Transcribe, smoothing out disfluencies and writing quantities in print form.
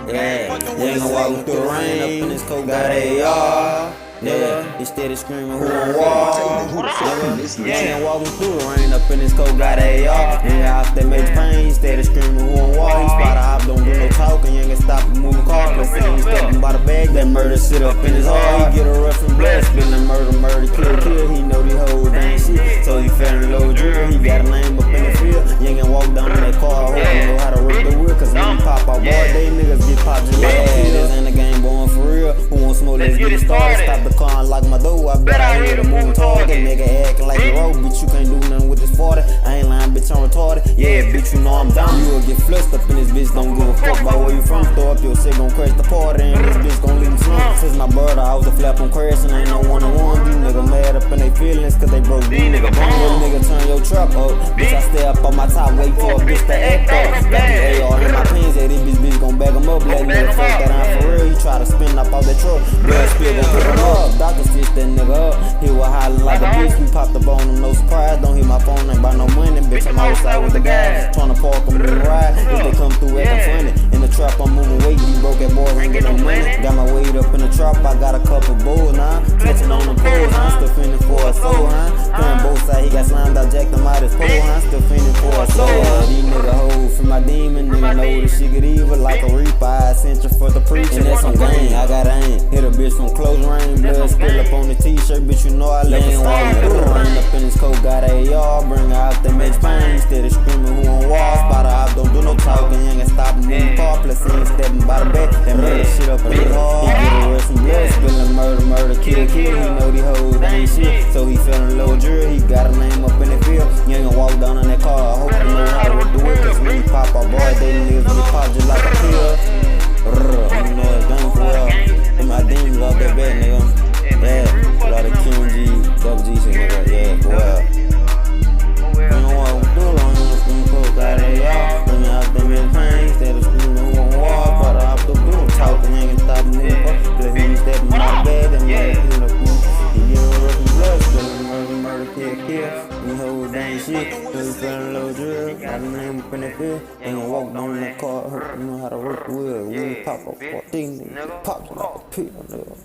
Yeah, you ain't gon' walk through the rain up in this coat, got AR. Nigga, he steady screaming, who on wall? Nigga, you ain't walking through the rain up in this coat, got AR. Nigga, out there major pain, he steady screaming, who on wall? He spot a hop, don't do no talking, you ain't gonna stop a moving car. Plus, he stepping by the bag, that murder sit up in his heart. He get a rough and blood, spilling murder, kill. He know these hoes, they ain't shit, so he feeling low drill. He got a name up in the field, you ain't gonna walk down in that car. I hope you know how to work the wheel, cause when you pop out, boy, they niggas get popped just like that. This ain't a game going for real. Who want smoke? Let's get it started. Stop the car and lock my door. I bet I hear the moving target. Nigga acting like a road, bitch. You can't do nothing with this 40. I ain't lying, bitch. I'm retarded. Yeah, bitch. You know I'm down. You will get flushed up in this bitch. Don't give a fuck about where you from. Throw up your shit, gon' crash the party, and this bitch gon' leave him slump. Since my brother, I was a flap on crashing. Ain't no one-on-one. These niggas mad up in they feelings, cause they broke. These nigga bum. Little nigga turn your trap up. Bitch, I stay up on my top, wait for a bitch to act up. Got the AR in my pants, yeah, this bitch gon' bag him up. Let nigga fuck that I'm for real. He try to spin up out that truck. Blood spill gon' pick him up. Doctor stitch that nigga up. He was hollering like a bitch. We popped the bone, no surprise. Don't hit my phone, ain't buy no money. Bitch, I'm outside with the guys. Tryna park them in the ride. If they come through acting funny. In the trap, I'm moving weight. These broke ass boys ain't get no money. Got my weight up in the trap. I got a couple bulls now. Touching on the poles, huh? Still fending for a soul, huh? Playing both sides. He got slimed out, jacked him out his pole, huh? Still fending for a soul. These niggas hold from my demon. Nigga know this shit get evil like a reaper. I sent you for the preacher. And that's some gang. I got aim. Hit a bitch from close range. Blood spill up on the t-shirt. Bitch, you know I left it walking through the rain up in his coat. Got AR. Bring out the match pain. Instead of screaming who on wall. Spot a hop. Don't do no talking. You ain't gonna stop him moving car. Plus he ain't stepping by the back. That murder shit up in his heart. He get a rush and blood. Spilling murder, kill. He know these hoes, they ain't shit. So he feeling low drill. He got a name up in the field. You ain't gonna walk down in that car. I hope you know how to work the whip. Cause when you pop out, boy, they niggas get popped just like a pill. You know it's done for real. Them my demons out that bed, nigga. Yeah, a lot of QG, double G shit, nigga. Yeah, for real. You know what I'm doing on him, coke, got AR. Bring out them in pain, instead of screaming who on wall. But I have to do no talking, ain't gonna stop me. Cause he stepping my bed, and yeah, he look cool. He getting rough and blood, spilling murder, kill. These hoes, they ain't shit. So he feeling low drill. Got a name up in the field. Ain't gonna walk down in that car. You know how to work the wheel. We pop up 14, nigga. Pop like a pill, nigga.